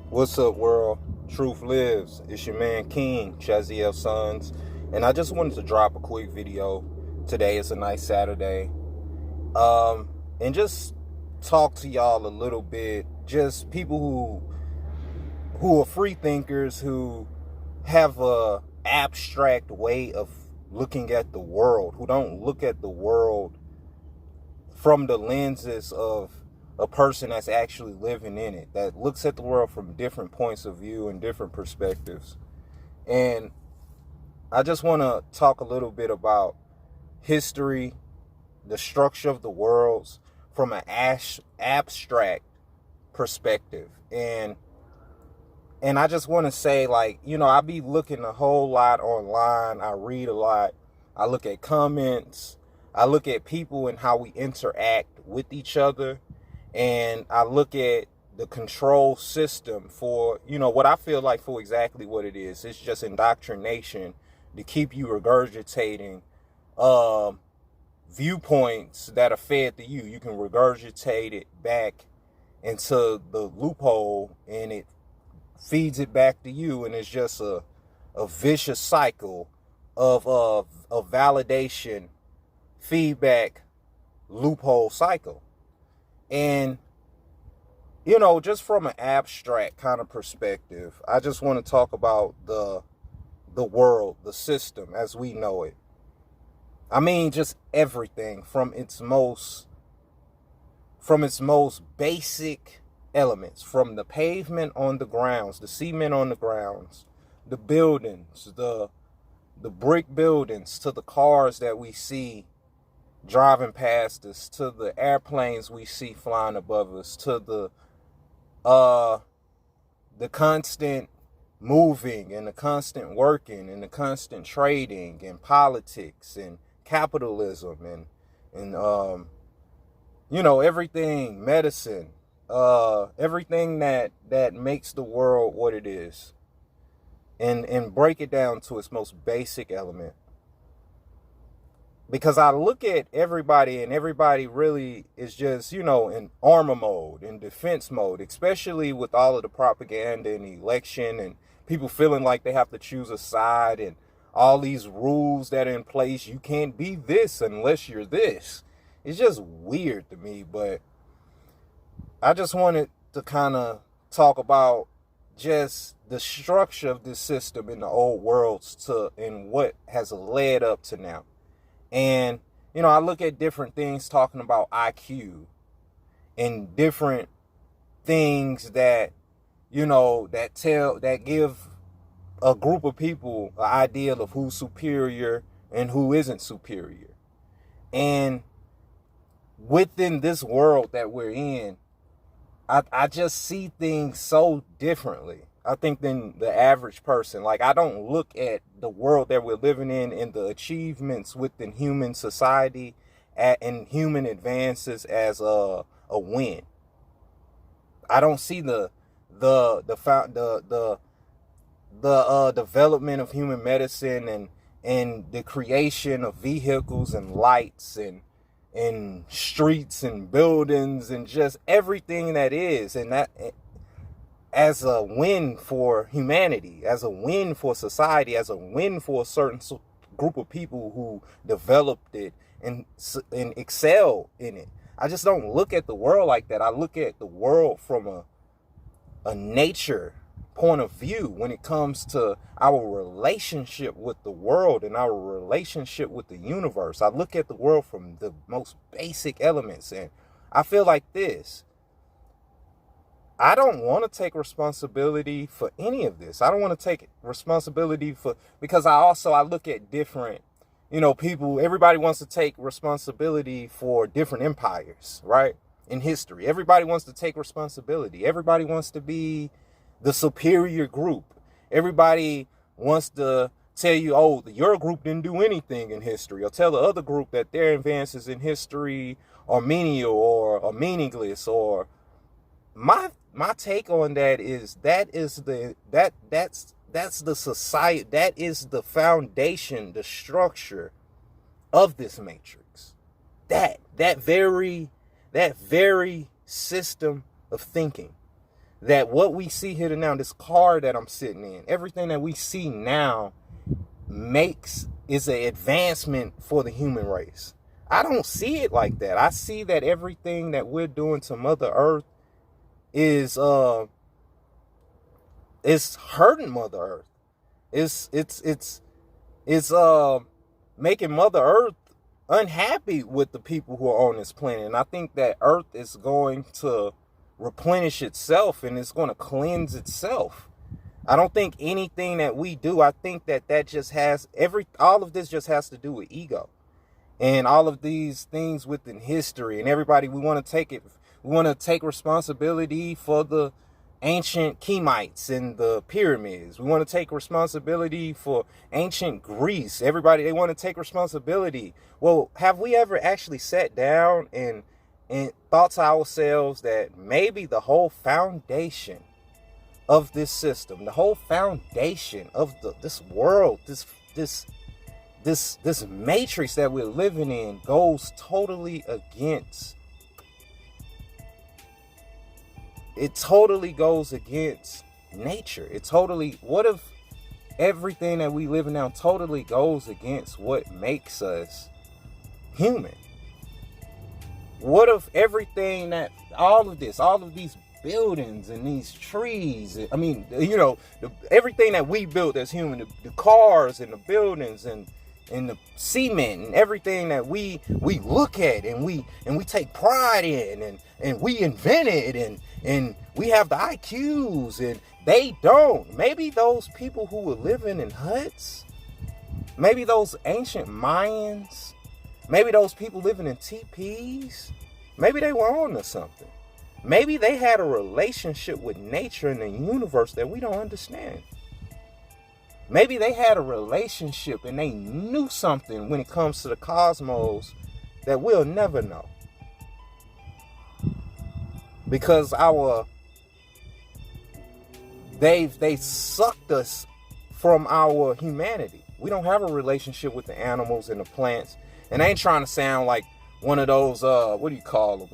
What's up, world? Truth lives. It's your man King, Chaziel Sons, and I just wanted to drop a quick video. Today is a nice Saturday, and just talk to y'all a little bit. Just people who are free thinkers, who have a abstract way of looking at the world, who don't look at the world from the lenses of a person that's actually living in it, that looks at the world from different points of view and different perspectives. And I just want to talk a little bit about history, the structure of the worlds from an abstract perspective. And I just want to say, like, I be looking a whole lot online. I read a lot. I look at comments. I look at people and how we interact with each other. And I look at the control system for, what I feel like for exactly what it is. It's just indoctrination to keep you regurgitating viewpoints that are fed to you. You can regurgitate it back into the loophole and it feeds it back to you. And it's just a vicious cycle of validation, feedback, loophole cycle. And, just from an abstract kind of perspective, I just want to talk about the world, the system as we know it. I mean, just everything from its most basic elements, from the pavement on the grounds, the cement on the grounds, the buildings, the brick buildings, to the cars that we see driving past us, to the airplanes we see flying above us, to the constant moving and the constant working and the constant trading and politics and capitalism and everything, medicine, everything that makes the world what it is, and break it down to its most basic element. Because I look at everybody and everybody really is just, in armor mode, in defense mode, especially with all of the propaganda and the election and people feeling like they have to choose a side and all these rules that are in place. You can't be this unless you're this. It's just weird to me, but I just wanted to kind of talk about just the structure of this system in the old worlds and what has led up to now. And, I look at different things talking about IQ and different things that, that give a group of people an idea of who's superior and who isn't superior. And within this world that we're in, I just see things so differently, I think, than the average person. Like, I don't look at the world that we're living in and the achievements within human society and human advances as a win. I don't see the development of human medicine and the creation of vehicles and lights and streets and buildings and just everything that is, and that as a win for humanity, as a win for society, as a win for a certain group of people who developed it and excel in it. I just don't look at the world like that. I look at the world from a nature point of view when it comes to our relationship with the world and our relationship with the universe. I look at the world from the most basic elements, and I feel like this. I don't want to take responsibility for any of this. I don't want to take responsibility because I look at different, people. Everybody wants to take responsibility for different empires, right? In history, everybody wants to take responsibility. Everybody wants to be the superior group. Everybody wants to tell you, oh, your group didn't do anything in history, or tell the other group that their advances in history are menial or meaningless. Or my take on that is that's the society, that is the foundation, the structure of this matrix. That very system of thinking, that what we see here now, this car that I'm sitting in, everything that we see now is an advancement for the human race. I don't see it like that. I see that everything that we're doing to Mother Earth is hurting Mother Earth. It's making Mother Earth unhappy with the people who are on this planet. And I think that Earth is going to replenish itself and it's going to cleanse itself. I don't think anything that we do, I think that just all of this just has to do with ego. And all of these things within history and everybody, we want to take responsibility for the ancient Kemites and the pyramids. We want to take responsibility for ancient Greece. Everybody, they want to take responsibility. Well, have we ever actually sat down and thought to ourselves that maybe the whole foundation of this system, the whole foundation of this world, this matrix that we're living in goes totally against nature. What if everything that we live in now totally goes against what makes us human? What if everything all of these buildings and these trees, I mean, everything that we built as human, the cars and the buildings and the cement and everything that we look at and we take pride in and we invented and we have the IQs and they don't. Maybe those people who were living in huts, maybe those ancient Mayans, maybe those people living in teepees, maybe they were on to something. Maybe they had a relationship with nature and the universe that we don't understand. Maybe they had a relationship and they knew something when it comes to the cosmos that we'll never know. Because they sucked us from our humanity. We don't have a relationship with the animals and the plants. And I ain't trying to sound like one of those, what do you call them?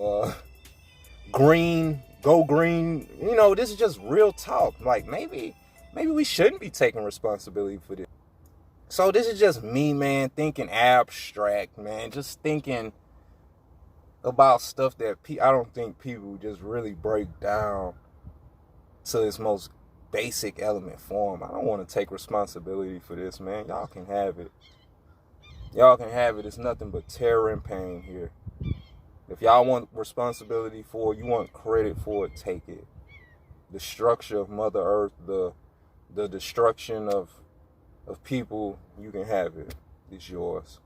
Go green. This is just real talk. Like maybe we shouldn't be taking responsibility for this. So this is just me, man, thinking abstract, man. Just thinking about stuff that I don't think people just really break down to its most basic element form. I don't want to take responsibility for this, man. Y'all can have it. It's nothing but terror and pain here. If y'all want responsibility for it, you want credit for it, take it. The structure of Mother Earth, the destruction of people, you can have it. It's yours.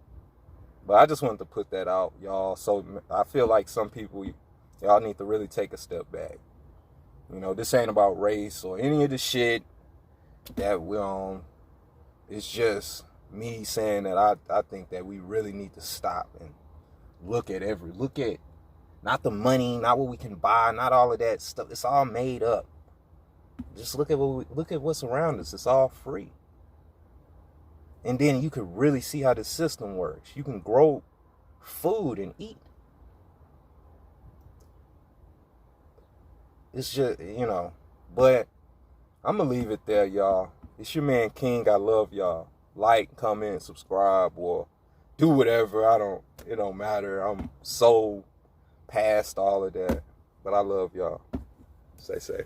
But I just wanted to put that out, y'all. So I feel like some people, y'all need to really take a step back. This ain't about race or any of the shit that we're on. It's just me saying that I think that we really need to stop and look at not the money, not what we can buy, not all of that stuff. It's all made up. Just look at what's around us. It's all free. And then you can really see how the system works. You can grow food and eat. It's just, but I'm going to leave it there, y'all. It's your man King. I love y'all. Like, comment, subscribe, or do whatever. It don't matter. I'm so past all of that. But I love y'all. Stay safe.